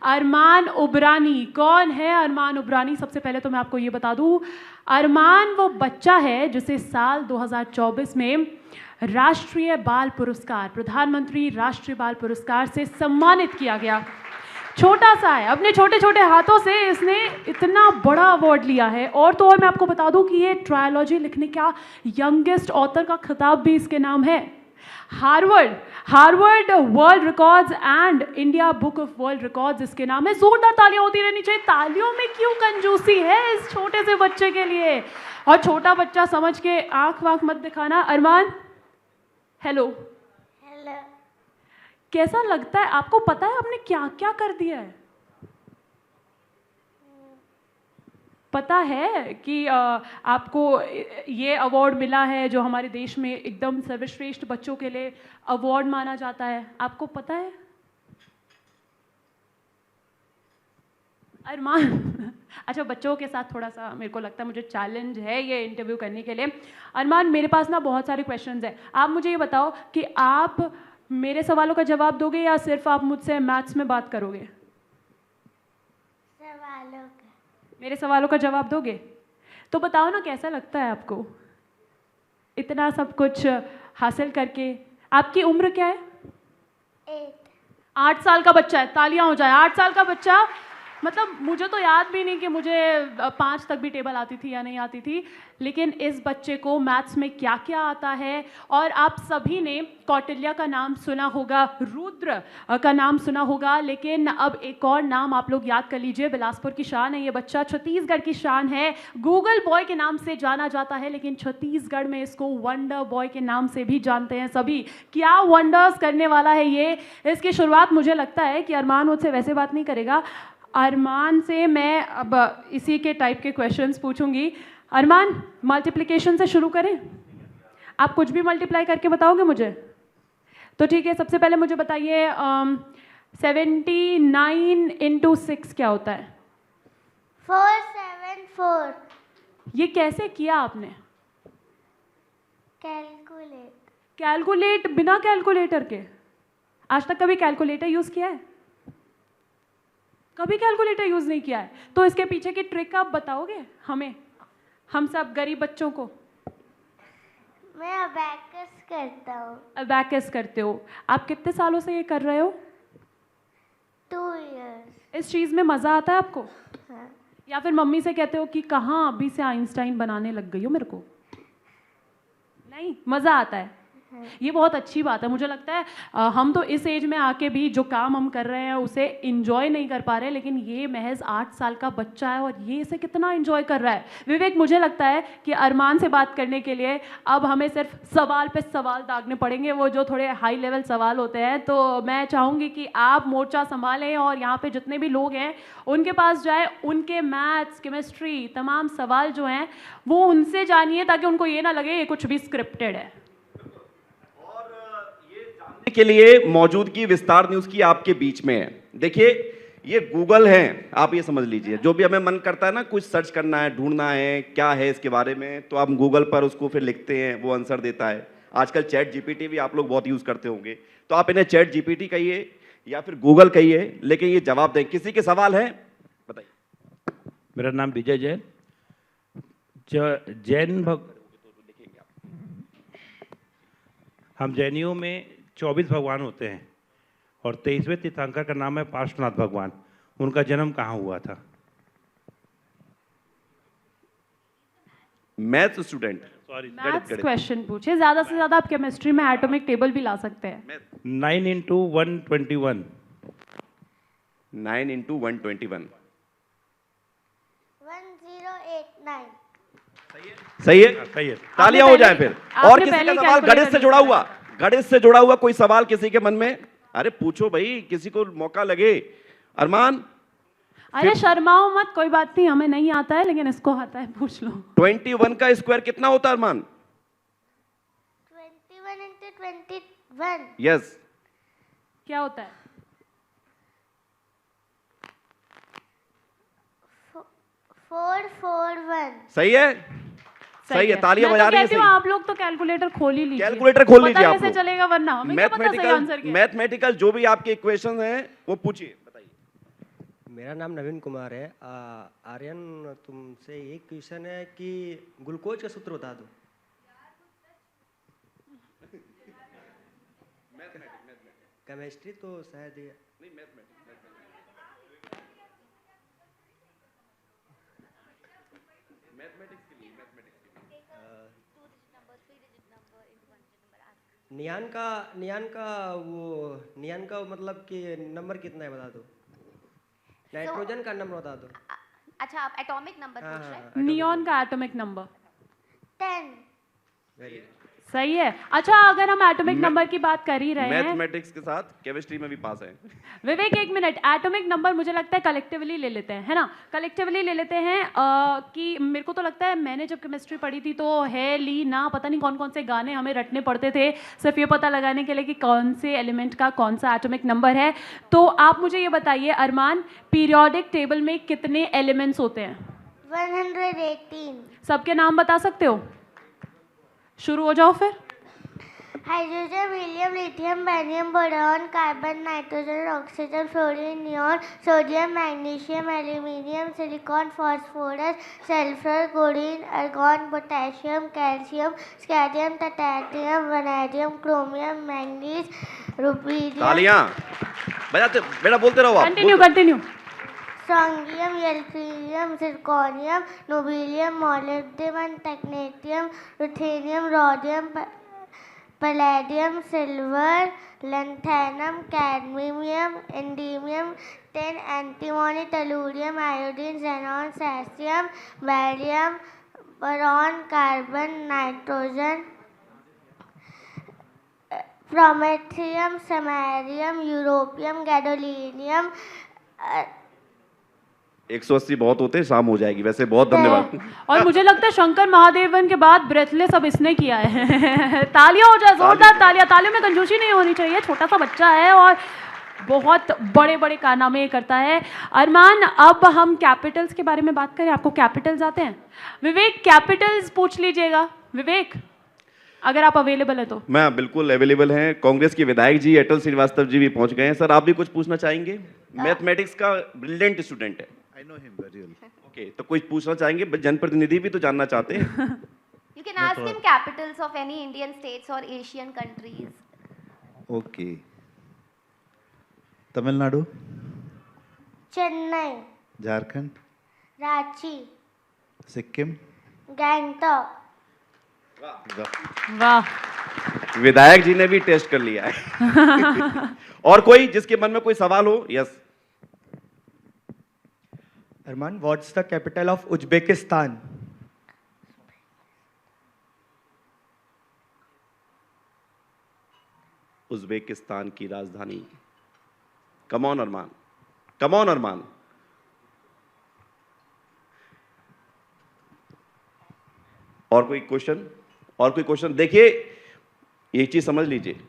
अरमान उबरानी। कौन है अरमान उबरानी? सबसे पहले तो मैं आपको ये बता दूं, अरमान वो बच्चा है जिसे साल 2024 में राष्ट्रीय बाल पुरस्कार, प्रधानमंत्री राष्ट्रीय बाल पुरस्कार से सम्मानित किया गया। छोटा सा है, अपने छोटे छोटे हाथों से इसने इतना बड़ा अवार्ड लिया है। और तो और मैं आपको बता दूं कि ये ट्रायोलॉजी लिखने का यंगेस्ट ऑथर का खिताब भी इसके नाम है। Harvard world records and India book of world records इसके नाम है। जोरदार तालियां होती रहनी चाहिए। तालियों में क्यों कंजूसी है इस छोटे से बच्चे के लिए? और छोटा बच्चा समझ के आंख वाँख मत दिखाना। अरमान, हेलो। हेलो। कैसा लगता है? आपको पता है आपने क्या क्या कर दिया है? पता है कि आपको ये अवार्ड मिला है जो हमारे देश में एकदम सर्वश्रेष्ठ बच्चों के लिए अवार्ड माना जाता है? आपको पता है? अरमान अच्छा, बच्चों के साथ थोड़ा सा मेरे को लगता है मुझे चैलेंज है ये इंटरव्यू करने के लिए। अरमान, मेरे पास ना बहुत सारे क्वेश्चंस हैं। आप मुझे ये बताओ कि आप मेरे सवालों का जवाब दोगे या सिर्फ आप मुझसे मैथ्स में बात करोगे? सवालों का। मेरे सवालों का जवाब दोगे? तो बताओ ना, कैसा लगता है आपको इतना सब कुछ हासिल करके? आपकी उम्र क्या है? 8 साल का बच्चा है। तालियां हो जाए। 8 साल का बच्चा, मतलब मुझे तो याद भी नहीं कि मुझे 5 तक भी टेबल आती थी या नहीं आती थी, लेकिन इस बच्चे को मैथ्स में क्या क्या आता है। और आप सभी ने कौटिल्य का नाम सुना होगा, रुद्र का नाम सुना होगा, लेकिन अब एक और नाम आप लोग याद कर लीजिए। बिलासपुर की शान है ये बच्चा, छत्तीसगढ़ की शान है। गूगल बॉय के नाम से जाना जाता है, लेकिन छत्तीसगढ़ में इसको वंडर बॉय के नाम से भी जानते हैं सभी। क्या वंडर्स करने वाला है ये! इसकी शुरुआत मुझे लगता है कि अरमान मुझसे वैसे बात नहीं करेगा। अरमान से मैं अब इसी के टाइप के क्वेश्चंस पूछूंगी। अरमान, मल्टीप्लिकेशन से शुरू करें? आप कुछ भी मल्टीप्लाई करके बताओगे मुझे? तो ठीक है, सबसे पहले मुझे बताइए 79 इंटू 6 क्या होता है? 474। ये कैसे किया आपने? कैलकुलेट बिना कैलकुलेटर के? आज तक कभी कैलकुलेटर यूज़ किया है? कभी कैलकुलेटर यूज़ नहीं किया है? तो इसके पीछे की ट्रिक आप बताओगे हमें, हम सब गरीब बच्चों को? मैं अबैकस करता हूँ। अबैकस करते हो? आप कितने सालों से ये कर रहे हो? 2 इयर्स। इस चीज़ में मज़ा आता है आपको? हाँ। या फिर मम्मी से कहते हो कि कहाँ अभी से आइंस्टाइन बनाने लग गई हो मेरे को? नहीं, मज़ा आता है। ये बहुत अच्छी बात है। मुझे लगता है हम तो इस एज में आके भी जो काम हम कर रहे हैं उसे इंजॉय नहीं कर पा रहे, लेकिन ये महज 8 साल का बच्चा है और ये इसे कितना इंजॉय कर रहा है। विवेक, मुझे लगता है कि अरमान से बात करने के लिए अब हमें सिर्फ सवाल पे सवाल दागने पड़ेंगे, वो जो थोड़े हाई लेवल सवाल होते हैं। तो मैं चाहूँगी कि आप मोर्चा संभालें और यहाँ पे जितने भी लोग हैं उनके पास जाए, उनके मैथ्स, केमिस्ट्री, तमाम सवाल जो हैं वो उनसे जानिए, ताकि उनको ये ना लगे ये कुछ भी स्क्रिप्टेड है। के लिए मौजूदगी विस्तार न्यूज की आपके बीच में है। देखिए, ये गूगल है, आप ये समझ लीजिए। जो भी हमें मन करता है ना, कुछ सर्च करना है, ढूंढना है क्या है इसके बारे में, तो आप गूगल पर उसको फिर लिखते हैं, वो आंसर देता है। आजकल चैट जीपीटी भी आप लोग बहुत यूज करते होंगे, तो आप इन्हें चैट जीपीटी कहिए या फिर गूगल कहिए, लेकिन ये जवाब दें। किसी के सवाल है? बताइए। मेरा नाम विजय जैन। हम जैनियों में 24 भगवान होते हैं और 23वें तीर्थंकर का नाम है पार्श्वनाथ भगवान। उनका जन्म कहाँ हुआ था? Math student, sorry, maths question पूछे। ज्यादा से ज्यादा आप केमिस्ट्री में एटॉमिक टेबल भी ला सकते हैं। 9 इंटू 121। 9 इंटू 121। 1089। सही है? सही है। तालियां हो जाए फिर। और किसी का सवाल गणित से जुड़ा हुआ? गणित से जुड़ा हुआ कोई सवाल किसी के मन में? अरे पूछो भाई, किसी को मौका लगे। अरमान, अरे शर्माओ मत, कोई बात नहीं, हमें नहीं आता है लेकिन इसको आता है, पूछ लो। 21 का स्क्वायर कितना होता है अरमान? 21 into 21। यस। क्या होता है? 441। सही है? सही है, तालियां बजा रही है। आप लोग तो कैलकुलेटर खोल ही लीजिए। कैलकुलेटर खोल लीजिए आप कैसे लोग। चलेगा, वरना हमें क्या पता सही आंसर क्या है। मैथमेटिकल जो भी आपके इक्वेशन हैं वो पूछिए, बताइए। मेरा नाम नवीन कुमार है। आर्यन, तुमसे एक क्वेश्चन है कि ग्लूकोज का सूत्र बता दो। केमिस्ट्री तो शायद ये नहीं, मैथमेटिक्स के लिए नियान का मतलब कि नंबर कितना है बता दो। नाइट्रोजन का नंबर बता दो। अच्छा, आप एटॉमिक नंबर पूछ रहे हैं? नियॉन का एटॉमिक नंबर 10. वेरी सही है। अच्छा, अगर हम एटॉमिक नंबर की बात कर ही रहे हैं, मैथमेटिक्स के साथ केमिस्ट्री में भी पास है। विवेक एक मिनट, एटॉमिक नंबर मुझे लगता है कलेक्टिवली ले लेते हैं, है ना? कलेक्टिवली ले लेते हैं कि मेरे को तो लगता है मैंने जब केमिस्ट्री पढ़ी थी तो है ली ना, पता नहीं कौन कौन से गाने हमें रटने पड़ते थे सिर्फ ये पता लगाने के लिए कि कौन से एलिमेंट का कौन सा एटॉमिक नंबर है। तो आप मुझे ये बताइए अरमान, पीरियोडिक टेबल में कितने एलिमेंट्स होते हैं? 118. सबके नाम बता सकते हो? शुरू हो जाओ फिर। Hydrogen, helium, lithium, beryllium, boron, carbon, nitrogen, oxygen, fluorine, neon, sodium, magnesium, aluminium, silicon, phosphorus, sulphur, chlorine, argon, potassium, calcium, scandium, titanium, vanadium, chromium, manganese, rubidium, तालियां बजाते बेटा, बोलते रहो आप। कंटिन्यू। स्ट्रोंगियम, यल्फीनियम, zirconium, nobelium, molybdenum, technetium, ruthenium, rhodium, palladium, silver, lanthanum, cadmium, indium, tin, antimony, tellurium, iodine, xenon, caesium, barium, boron, carbon, nitrogen, promethium, samarium, europium, gadolinium. 180 बहुत होते हैं, शाम हो जाएगी। वैसे बहुत धन्यवाद। और मुझे लगता है शंकर महादेवन के बाद ब्रेथलेस अब इसने किया है। तालियां हो जाए, जोरदार तालियां। तालियों में कंजूसी नहीं होनी चाहिए, छोटा सा बच्चा है और बहुत बड़े बड़े कारनामे करता है। अरमान, अब हम कैपिटल्स के बारे में बात करें। आपको कैपिटल्स आते हैं? विवेक, कैपिटल्स पूछ लीजिएगा। विवेक, अगर आप अवेलेबल है तो। मैं बिल्कुल अवेलेबल हैं। कांग्रेस के विधायक जी अटल श्रीवास्तव जी भी पहुंच गए हैं। सर, आप भी कुछ पूछना चाहेंगे? मैथमेटिक्स का ब्रिलियंट स्टूडेंट है। I know him very well. Okay, तो कुछ पूछना चाहेंगे? जनप्रतिनिधि भी तो जानना चाहते हैं। You can ask him capitals of any Indian states or Asian countries. Okay. Tamil Nadu, Chennai, Jharkhand, Ranchi, Sikkim. Gangtok. वाह, विधायक जी ने भी टेस्ट कर लिया है। और कोई जिसके मन में कोई सवाल हो? Yes. Arman, what's the capital of Uzbekistan? Uzbekistan की राजधानी। Come on Arman, come on Arman. और कोई क्वेश्चन? और कोई क्वेश्चन? देखिए, एक चीज समझ लीजिए,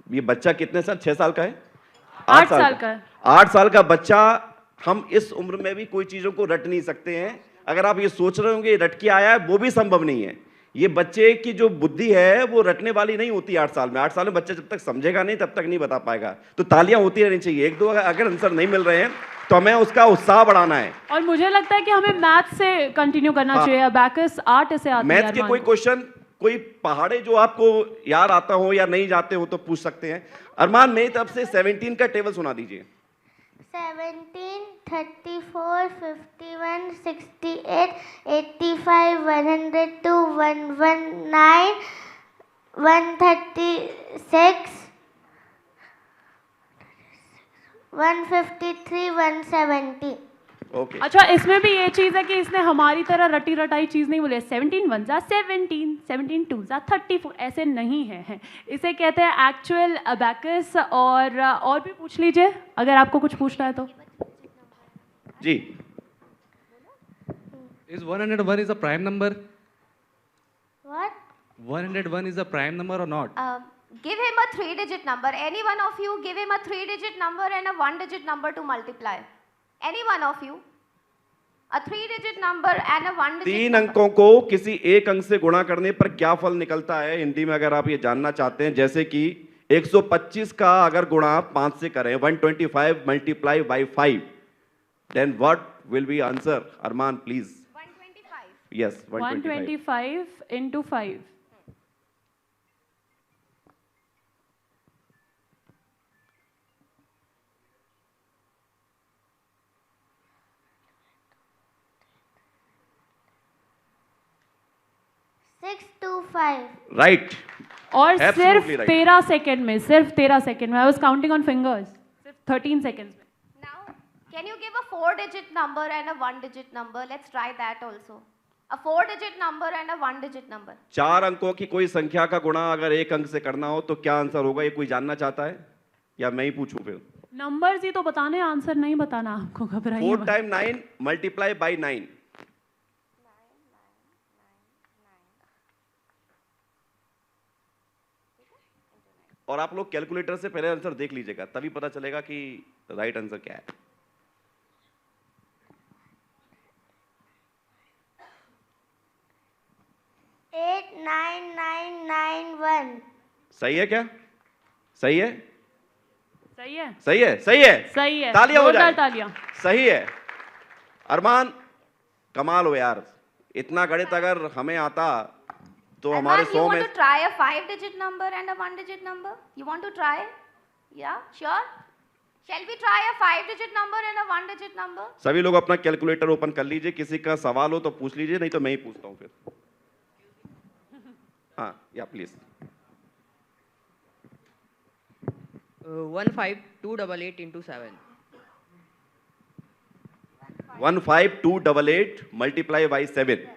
ये बच्चा कितने साल? 6 साल का है? 8 साल का है। 8 साल का बच्चा। हम इस उम्र में भी कोई चीजों को रट नहीं सकते हैं। अगर आप ये सोच रहे होंगे रट के आया है, वो भी संभव नहीं है। ये बच्चे की जो बुद्धि है वो रटने वाली नहीं होती 8 साल में। 8 साल में बच्चा जब तक समझेगा नहीं तब तक नहीं बता पाएगा। तो तालियां होती रहनी चाहिए। 1-2 अगर आंसर नहीं मिल रहे हैं तो हमें उसका उत्साह बढ़ाना है। और मुझे लगता है कि हमें मैथ से कंटिन्यू करना चाहिए। अबैकस आर्ट से आता है। मैथ के कोई क्वेश्चन, कोई पहाड़े जो आपको याद आता हो या नहीं जाते हो तो पूछ सकते हैं। अरमान, मेरी तरफ से 17 का टेबल सुना दीजिए। 17, 34, 51, 68, 85, 102, 119, 136, 153, 170। ओके। अच्छा, इसमें भी ये चीज़ है कि इसने हमारी तरह रटी रटाई चीज़ नहीं बोली। 17 1 जा 17, 17 2 जा 34, ऐसे नहीं है। इसे कहते हैं एक्चुअल अबैकस। और भी पूछ लीजिए अगर आपको कुछ पूछना है तो। जी। Is 101 is a prime number? What? 101 is a prime number or not? Give him a 3-digit number. Any one of you give him a 3-digit number and a 1-digit number to multiply. Any one of you. A 3-digit number and a 1-digit 3 number. अंकों को किसी एक अंक से गुणा करने पर क्या फल निकलता है? हिंदी में अगर आप ये जानना चाहते हैं, जैसे कि 125 का अगर गुणा 5 से करें, 125 multiply by 5, Then what will be answer? Arman, please. 125. Yes, 125. 125 into 5. Six two five. Right. और सिर्फ Absolutely right. 13 सेकंड में, सिर्फ 13 सेकंड में. I was counting on fingers. सिर्फ 13 सेकंड्स में. Now, can you give a 4-digit number and a 1-digit number? Let's try that also. A 4-digit number and a 1-digit number. 4 अंकों की कोई संख्या का गुणा अगर 1 अंक से करना हो तो क्या आंसर होगा? ये कोई जानना चाहता है या मैं ही पूछूं फिर? नंबर्स ही तो बताने, आंसर नहीं बताना आपको. घबराइए 4 मत. Time 9 multiply by 9. और आप लोग कैलकुलेटर से पहले आंसर देख लीजिएगा, तभी पता चलेगा कि राइट आंसर क्या है. Eight nine nine nine one. सही है क्या? सही है? सही है. सही है? सही है? सही है. तालियां हो जोरदार जाए. तालियां. सही है. अरमान, कमाल हो यार. इतना गणित अगर हमें आता तो हमारे Arman, 100 you में. want to try a 5-digit number and a 1-digit number? You want to try? Yeah, sure. Shall we try a 5-digit number and a 1-digit number? सभी लोग अपना कैलकुलेटर ओपन कर लीजिए. किसी का सवाल हो तो पूछ लीजिए, नहीं तो मैं ही पूछता हूं फिर. हाँ, या please. 15288 into 7. 15288 multiply by 7.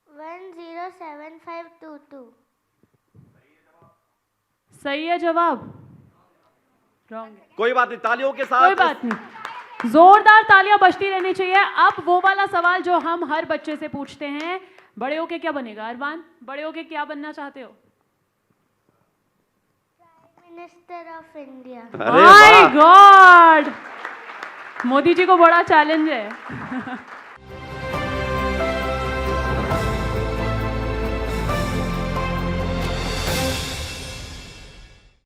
One zero seven five two two. सही है जवाब. रॉन्ग. कोई बात नहीं, तालियों के साथ. कोई बात नहीं. जोरदार तालियां बजती रहनी चाहिए. अब वो वाला सवाल जो हम हर बच्चे से पूछते हैं, बड़े होके क्या बनेगा? अरमान, बड़े होके क्या बनना चाहते हो? Prime Minister of India. अरे माय वाह. गॉड, मोदी जी को बड़ा चैलेंज है.